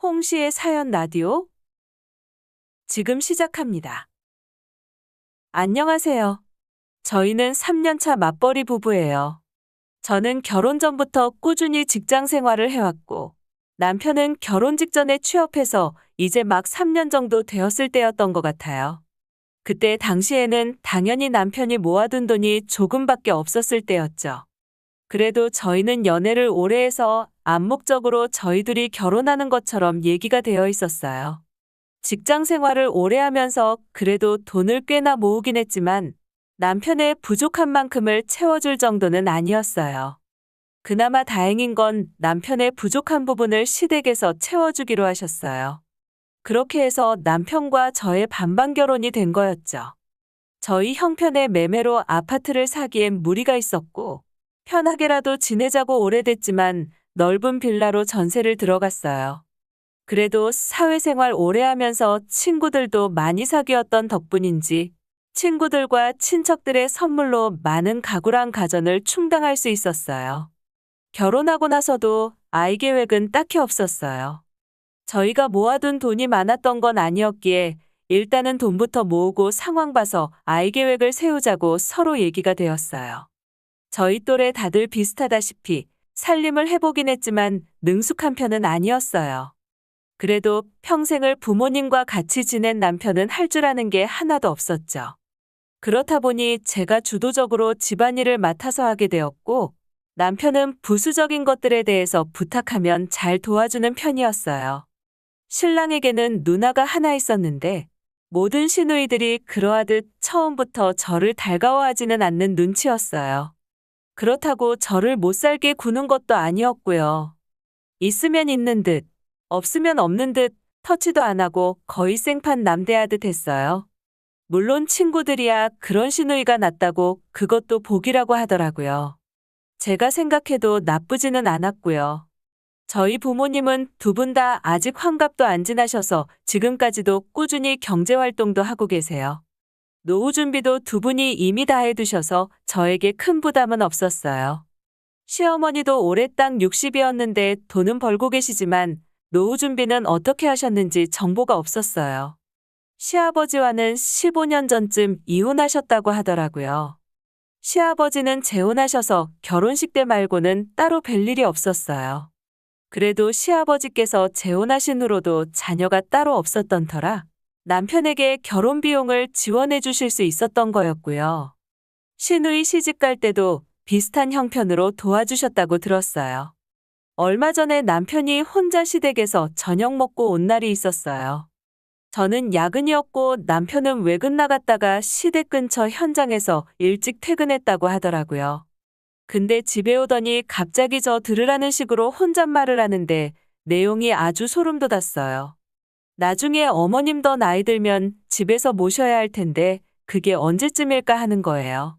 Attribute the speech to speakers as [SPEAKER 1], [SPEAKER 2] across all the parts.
[SPEAKER 1] 홍시의 사연 라디오 지금 시작합니다. 안녕하세요. 저희는 3년차 맞벌이 부부예요. 저는 결혼 전부터 꾸준히 직장 생활을 해왔고, 남편은 결혼 직전에 취업해서 이제 막 3년 정도 되었을 때였던 것 같아요. 그때 당시에는 당연히 남편이 모아둔 돈이 조금밖에 없었을 때였죠. 그래도 저희는 연애를 오래 해서 암묵적으로 저희 둘이 결혼하는 것처럼 얘기가 되어 있었어요. 직장 생활을 오래 하면서 그래도 돈을 꽤나 모으긴 했지만 남편의 부족한 만큼을 채워줄 정도는 아니었어요. 그나마 다행인 건 남편의 부족한 부분을 시댁에서 채워주기로 하셨어요. 그렇게 해서 남편과 저의 반반 결혼이 된 거였죠. 저희 형편의 매매로 아파트를 사기엔 무리가 있었고, 편하게라도 지내자고 오래됐지만 넓은 빌라로 전세를 들어갔어요. 그래도 사회생활 오래 하면서 친구들도 많이 사귀었던 덕분인지 친구들과 친척들의 선물로 많은 가구랑 가전을 충당할 수 있었어요. 결혼하고 나서도 아이 계획은 딱히 없었어요. 저희가 모아둔 돈이 많았던 건 아니었기에 일단은 돈부터 모으고 상황 봐서 아이 계획을 세우자고 서로 얘기가 되었어요. 저희 또래 다들 비슷하다시피 살림을 해보긴 했지만 능숙한 편은 아니었어요. 그래도 평생을 부모님과 같이 지낸 남편은 할 줄 아는 게 하나도 없었죠. 그렇다 보니 제가 주도적으로 집안일을 맡아서 하게 되었고, 남편은 부수적인 것들에 대해서 부탁하면 잘 도와주는 편이었어요. 신랑에게는 누나가 하나 있었는데, 모든 시누이들이 그러하듯 처음부터 저를 달가워하지는 않는 눈치였어요. 그렇다고 저를 못살게 구는 것도 아니었고요. 있으면 있는 듯, 없으면 없는 듯 터치도 안 하고 거의 생판 남대하듯 했어요. 물론 친구들이야 그런 시누이가 낫다고 그것도 복이라고 하더라고요. 제가 생각해도 나쁘지는 않았고요. 저희 부모님은 두 분 다 아직 환갑도 안 지나셔서 지금까지도 꾸준히 경제활동도 하고 계세요. 노후 준비도 두 분이 이미 다 해두셔서 저에게 큰 부담은 없었어요. 시어머니도 올해 딱 60이었는데 돈은 벌고 계시지만 노후 준비는 어떻게 하셨는지 정보가 없었어요. 시아버지와는 15년 전쯤 이혼하셨다고 하더라고요. 시아버지는 재혼하셔서 결혼식 때 말고는 따로 뵐 일이 없었어요. 그래도 시아버지께서 재혼하신 후로도 자녀가 따로 없었던 터라 남편에게 결혼 비용을 지원해 주실 수 있었던 거였고요. 시누이 시집갈 때도 비슷한 형편으로 도와주셨다고 들었어요. 얼마 전에 남편이 혼자 시댁에서 저녁 먹고 온 날이 있었어요. 저는 야근이었고 남편은 외근 나갔다가 시댁 근처 현장에서 일찍 퇴근했다고 하더라고요. 근데 집에 오더니 갑자기 저 들으라는 식으로 혼잣말을 하는데 내용이 아주 소름 돋았어요. 나중에 어머님 더 나이 들면 집에서 모셔야 할 텐데 그게 언제쯤일까 하는 거예요.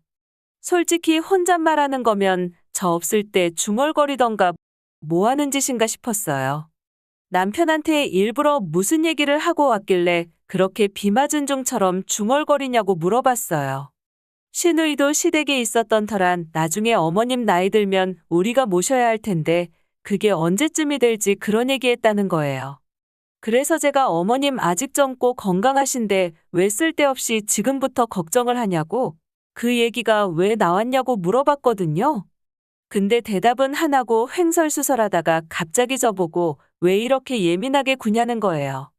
[SPEAKER 1] 솔직히 혼잣말하는 거면 저 없을 때 중얼거리던가 뭐 하는 짓인가 싶었어요. 남편한테 일부러 무슨 얘기를 하고 왔길래 그렇게 비 맞은 종처럼 중얼거리냐고 물어봤어요. 시누이도 시댁에 있었던 터란 나중에 어머님 나이 들면 우리가 모셔야 할 텐데 그게 언제쯤이 될지 그런 얘기했다는 거예요. 그래서 제가 어머님 아직 젊고 건강하신데 왜 쓸데없이 지금부터 걱정을 하냐고 그 얘기가 왜 나왔냐고 물어봤거든요. 근데 대답은 안 하고 횡설수설하다가 갑자기 저보고 왜 이렇게 예민하게 구냐는 거예요.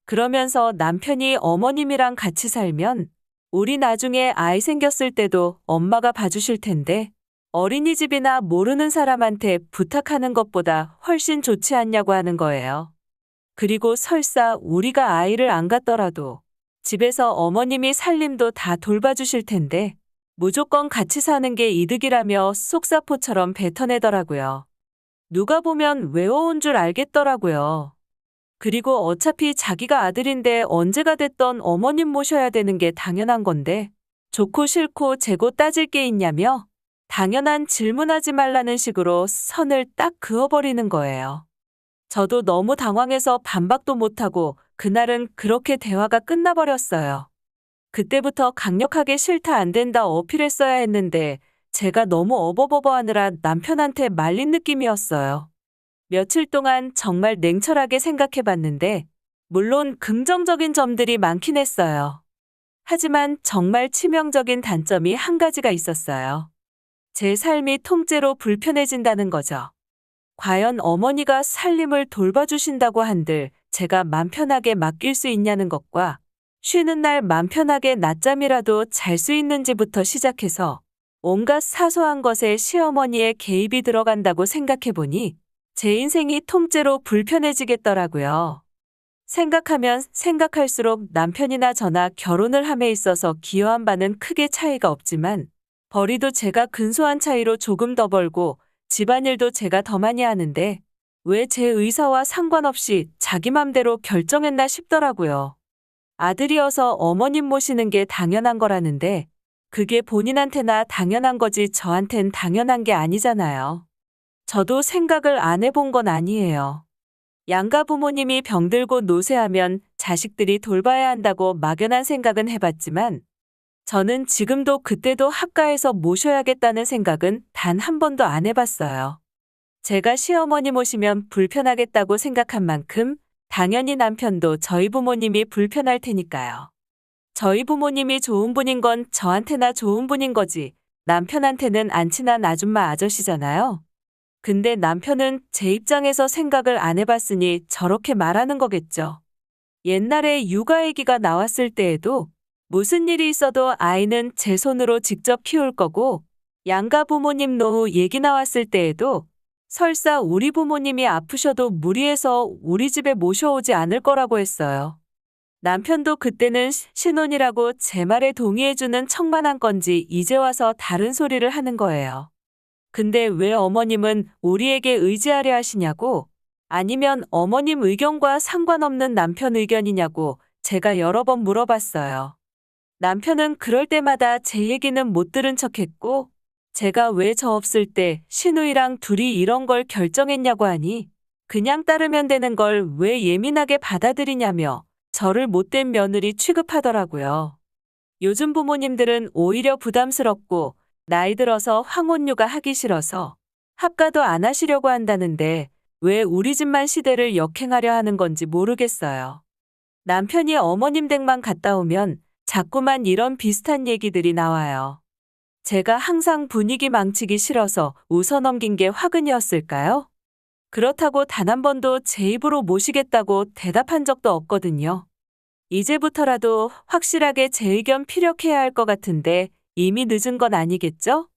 [SPEAKER 1] 그러면서 남편이 어머님이랑 같이 살면 우리 나중에 아이 생겼을 때도 엄마가 봐주실 텐데 어린이집이나 모르는 사람한테 부탁하는 것보다 훨씬 좋지 않냐고 하는 거예요. 그리고 설사 우리가 아이를 안 갖더라도 집에서 어머님이 살림도 다 돌봐주실 텐데 무조건 같이 사는 게 이득이라며 속사포처럼 뱉어내더라고요. 누가 보면 외워온 줄 알겠더라고요. 그리고 어차피 자기가 아들인데 언제가 됐던 어머님 모셔야 되는 게 당연한 건데 좋고 싫고 재고 따질 게 있냐며 당연한 질문하지 말라는 식으로 선을 딱 그어버리는 거예요. 저도 너무 당황해서 반박도 못하고 그날은 그렇게 대화가 끝나버렸어요. 그때부터 강력하게 싫다 안 된다 어필했어야 했는데 제가 너무 어버버버하느라 남편한테 말린 느낌이었어요. 며칠 동안 정말 냉철하게 생각해 봤는데, 물론 긍정적인 점들이 많긴 했어요. 하지만 정말 치명적인 단점이 한 가지가 있었어요. 제 삶이 통째로 불편해진다는 거죠. 과연 어머니가 살림을 돌봐주신다고 한들 제가 맘 편하게 맡길 수 있냐는 것과 쉬는 날 맘 편하게 낮잠이라도 잘 수 있는지부터 시작해서 온갖 사소한 것에 시어머니의 개입이 들어간다고 생각해 보니 제 인생이 통째로 불편해지겠더라고요. 생각하면 생각할수록 남편이나 저나 결혼을 함에 있어서 기여한 바는 크게 차이가 없지만 벌이도 제가 근소한 차이로 조금 더 벌고 집안일도 제가 더 많이 하는데 왜 제 의사와 상관없이 자기 맘대로 결정했나 싶더라고요. 아들이어서 어머님 모시는 게 당연한 거라는데 그게 본인한테나 당연한 거지 저한텐 당연한 게 아니잖아요. 저도 생각을 안 해본 건 아니에요. 양가 부모님이 병들고 노쇠하면 자식들이 돌봐야 한다고 막연한 생각은 해봤지만 저는 지금도 그때도 합가해서 모셔야겠다는 생각은 단 한 번도 안 해봤어요. 제가 시어머니 모시면 불편하겠다고 생각한 만큼 당연히 남편도 저희 부모님이 불편할 테니까요. 저희 부모님이 좋은 분인 건 저한테나 좋은 분인 거지 남편한테는 안 친한 아줌마 아저씨잖아요. 근데 남편은 제 입장에서 생각을 안 해봤으니 저렇게 말하는 거겠죠. 옛날에 육아아기가 나왔을 때에도 무슨 일이 있어도 아이는 제 손으로 직접 키울 거고 양가 부모님 노후 얘기 나왔을 때에도 설사 우리 부모님이 아프셔도 무리해서 우리 집에 모셔오지 않을 거라고 했어요. 남편도 그때는 신혼이라고 제 말에 동의해주는 척만한 건지 이제 와서 다른 소리를 하는 거예요. 근데 왜 어머님은 우리에게 의지하려 하시냐고, 아니면 어머님 의견과 상관없는 남편 의견이냐고 제가 여러 번 물어봤어요. 남편은 그럴 때마다 제 얘기는 못 들은 척했고 제가 왜 저 없을 때 시누이랑 둘이 이런 걸 결정했냐고 하니 그냥 따르면 되는 걸 왜 예민하게 받아들이냐며 저를 못된 며느리 취급하더라고요. 요즘 부모님들은 오히려 부담스럽고 나이 들어서 황혼유가 하기 싫어서 합가도 안 하시려고 한다는데 왜 우리 집만 시대를 역행하려 하는 건지 모르겠어요. 남편이 어머님 댁만 갔다 오면 자꾸만 이런 비슷한 얘기들이 나와요. 제가 항상 분위기 망치기 싫어서 웃어넘긴 게 화근이었을까요? 그렇다고 단 한 번도 제 입으로 모시겠다고 대답한 적도 없거든요. 이제부터라도 확실하게 제 의견 피력해야 할 것 같은데 이미 늦은 건 아니겠죠?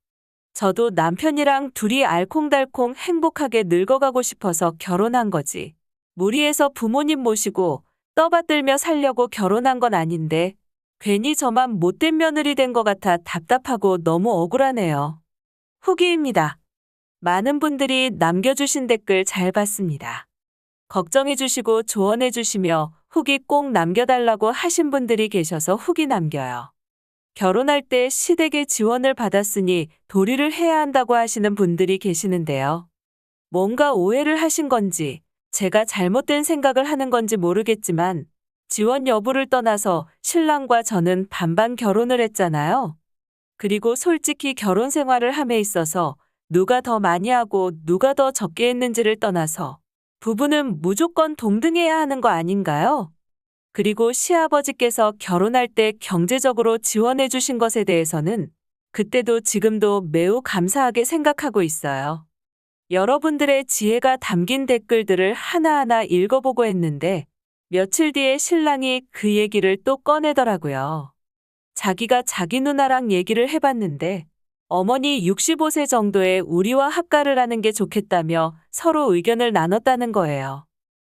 [SPEAKER 1] 저도 남편이랑 둘이 알콩달콩 행복하게 늙어가고 싶어서 결혼한 거지. 무리해서 부모님 모시고 떠받들며 살려고 결혼한 건 아닌데 괜히 저만 못된 며느리 된 것 같아 답답하고 너무 억울하네요. 후기입니다. 많은 분들이 남겨주신 댓글 잘 봤습니다. 걱정해주시고 조언해주시며 후기 꼭 남겨달라고 하신 분들이 계셔서 후기 남겨요. 결혼할 때 시댁의 지원을 받았으니 도리를 해야 한다고 하시는 분들이 계시는데요. 뭔가 오해를 하신 건지 제가 잘못된 생각을 하는 건지 모르겠지만 지원 여부를 떠나서 신랑과 저는 반반 결혼을 했잖아요. 그리고 솔직히 결혼 생활을 함에 있어서 누가 더 많이 하고 누가 더 적게 했는지를 떠나서 부부는 무조건 동등해야 하는 거 아닌가요? 그리고 시아버지께서 결혼할 때 경제적으로 지원해 주신 것에 대해서는 그때도 지금도 매우 감사하게 생각하고 있어요. 여러분들의 지혜가 담긴 댓글들을 하나하나 읽어보고 했는데 며칠 뒤에 신랑이 그 얘기를 또 꺼내더라고요. 자기가 자기 누나랑 얘기를 해봤는데 어머니 65세 정도에 우리와 합가를 하는 게 좋겠다며 서로 의견을 나눴다는 거예요.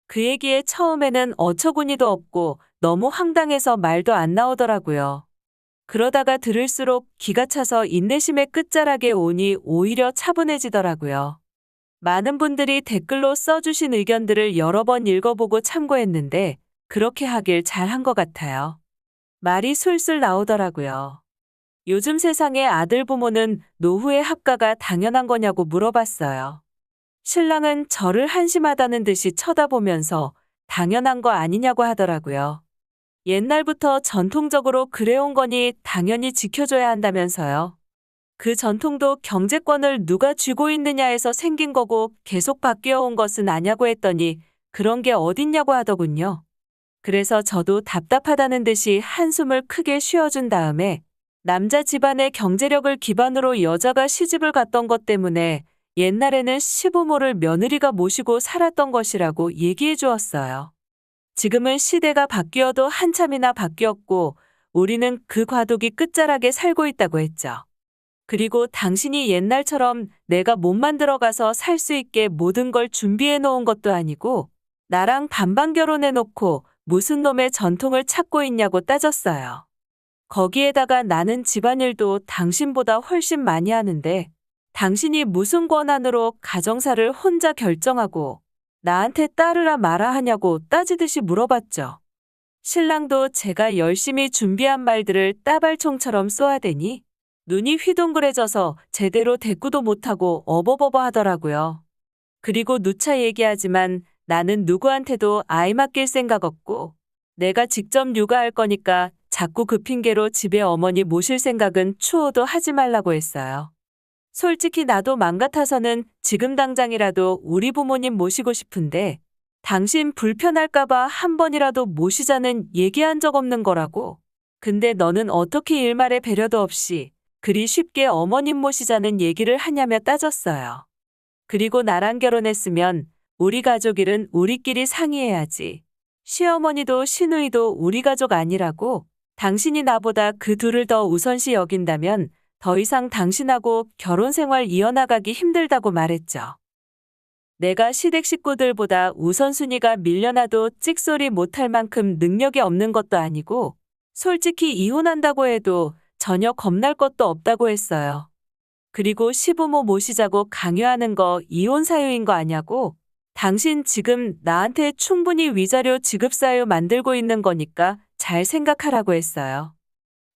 [SPEAKER 1] 그 얘기에 처음에는 어처구니도 없고 너무 황당해서 말도 안 나오더라고요. 그러다가 들을수록 기가 차서 인내심의 끝자락에 오니 오히려 차분해지더라고요. 많은 분들이 댓글로 써주신 의견들을 여러 번 읽어보고 참고했는데 그렇게 하길 잘한 것 같아요. 말이 술술 나오더라고요. 요즘 세상의 아들 부모는 노후의 합가가 당연한 거냐고 물어봤어요. 신랑은 저를 한심하다는 듯이 쳐다보면서 당연한 거 아니냐고 하더라고요. 옛날부터 전통적으로 그래온 거니 당연히 지켜줘야 한다면서요. 그 전통도 경제권을 누가 쥐고 있느냐에서 생긴 거고 계속 바뀌어 온 것은 아냐고 했더니 그런 게 어딨냐고 하더군요. 그래서 저도 답답하다는 듯이 한숨을 크게 쉬어준 다음에 남자 집안의 경제력을 기반으로 여자가 시집을 갔던 것 때문에 옛날에는 시부모를 며느리가 모시고 살았던 것이라고 얘기해 주었어요. 지금은 시대가 바뀌어도 한참이나 바뀌었고 우리는 그 과도기 끝자락에 살고 있다고 했죠. 그리고 당신이 옛날처럼 내가 몸만 들어가서 살 수 있게 모든 걸 준비해 놓은 것도 아니고 나랑 반반 결혼해 놓고 무슨 놈의 전통을 찾고 있냐고 따졌어요. 거기에다가 나는 집안일도 당신보다 훨씬 많이 하는데 당신이 무슨 권한으로 가정사를 혼자 결정하고 나한테 따르라 마라 하냐고 따지듯이 물어봤죠. 신랑도 제가 열심히 준비한 말들을 따발총처럼 쏘아대니 눈이 휘둥그레져서 제대로 대꾸도 못하고 어버버버 하더라고요. 그리고 누차 얘기하지만 나는 누구한테도 아이 맡길 생각 없고 내가 직접 육아할 거니까 자꾸 그 핑계로 집에 어머니 모실 생각은 추호도 하지 말라고 했어요. 솔직히 나도 맘 같아서는 지금 당장이라도 우리 부모님 모시고 싶은데 당신 불편할까봐 한 번이라도 모시자는 얘기한 적 없는 거라고. 근데 너는 어떻게 일말의 배려도 없이 그리 쉽게 어머님 모시자는 얘기를 하냐며 따졌어요. 그리고 나랑 결혼했으면 우리 가족 일은 우리끼리 상의해야지. 시어머니도 시누이도 우리 가족 아니라고. 당신이 나보다 그 둘을 더 우선시 여긴다면 더 이상 당신하고 결혼 생활 이어나가기 힘들다고 말했죠. 내가 시댁 식구들보다 우선순위가 밀려나도 찍소리 못할 만큼 능력이 없는 것도 아니고 솔직히 이혼한다고 해도 전혀 겁날 것도 없다고 했어요. 그리고 시부모 모시자고 강요하는 거 이혼 사유인 거 아냐고. 당신 지금 나한테 충분히 위자료 지급 사유 만들고 있는 거니까 잘 생각하라고 했어요.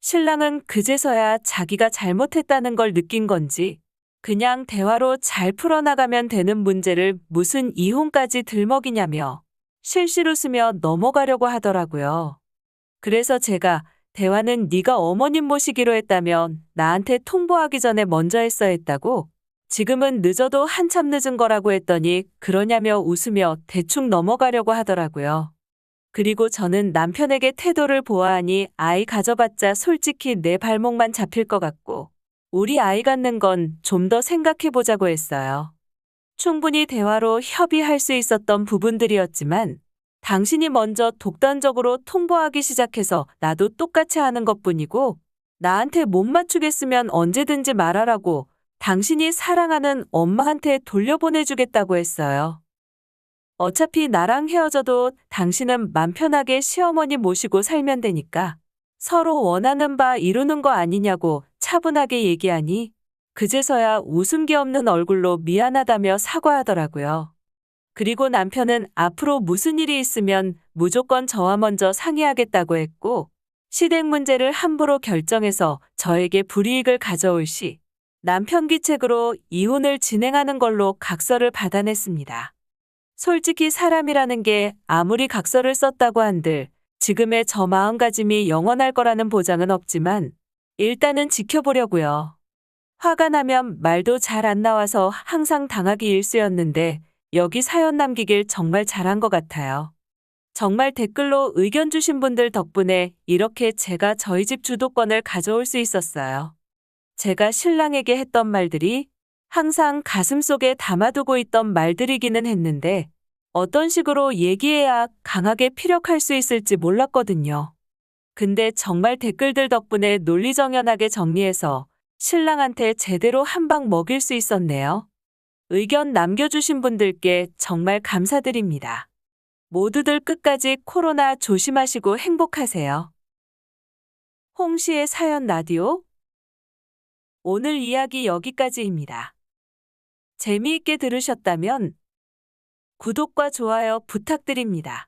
[SPEAKER 1] 신랑은 그제서야 자기가 잘못했다는 걸 느낀 건지 그냥 대화로 잘 풀어나가면 되는 문제를 무슨 이혼까지 들먹이냐며 실실 웃으며 넘어가려고 하더라고요. 그래서 제가 대화는 네가 어머님 모시기로 했다면 나한테 통보하기 전에 먼저 했어야 했다고. 지금은 늦어도 한참 늦은 거라고 했더니 그러냐며 웃으며 대충 넘어가려고 하더라고요. 그리고 저는 남편에게 태도를 보아하니 아이 가져봤자 솔직히 내 발목만 잡힐 것 같고 우리 아이 갖는 건 좀 더 생각해보자고 했어요. 충분히 대화로 협의할 수 있었던 부분들이었지만 당신이 먼저 독단적으로 통보하기 시작해서 나도 똑같이 하는 것뿐이고 나한테 못 맞추겠으면 언제든지 말하라고 당신이 사랑하는 엄마한테 돌려보내주겠다고 했어요. 어차피 나랑 헤어져도 당신은 맘 편하게 시어머니 모시고 살면 되니까 서로 원하는 바 이루는 거 아니냐고 차분하게 얘기하니 그제서야 웃음기 없는 얼굴로 미안하다며 사과하더라고요. 그리고 남편은 앞으로 무슨 일이 있으면 무조건 저와 먼저 상의하겠다고 했고 시댁 문제를 함부로 결정해서 저에게 불이익을 가져올 시 남편 기책으로 이혼을 진행하는 걸로 각서를 받아냈습니다. 솔직히 사람이라는 게 아무리 각서를 썼다고 한들 지금의 저 마음가짐이 영원할 거라는 보장은 없지만 일단은 지켜보려고요. 화가 나면 말도 잘 안 나와서 항상 당하기 일쑤였는데 여기 사연 남기길 정말 잘한 것 같아요. 정말 댓글로 의견 주신 분들 덕분에 이렇게 제가 저희 집 주도권을 가져올 수 있었어요. 제가 신랑에게 했던 말들이 항상 가슴속에 담아두고 있던 말들이기는 했는데 어떤 식으로 얘기해야 강하게 피력할 수 있을지 몰랐거든요. 근데 정말 댓글들 덕분에 논리정연하게 정리해서 신랑한테 제대로 한 방 먹일 수 있었네요. 의견 남겨주신 분들께 정말 감사드립니다. 모두들 끝까지 코로나 조심하시고 행복하세요. 홍시의 사연 라디오 오늘 이야기 여기까지입니다. 재미있게 들으셨다면 구독과 좋아요 부탁드립니다.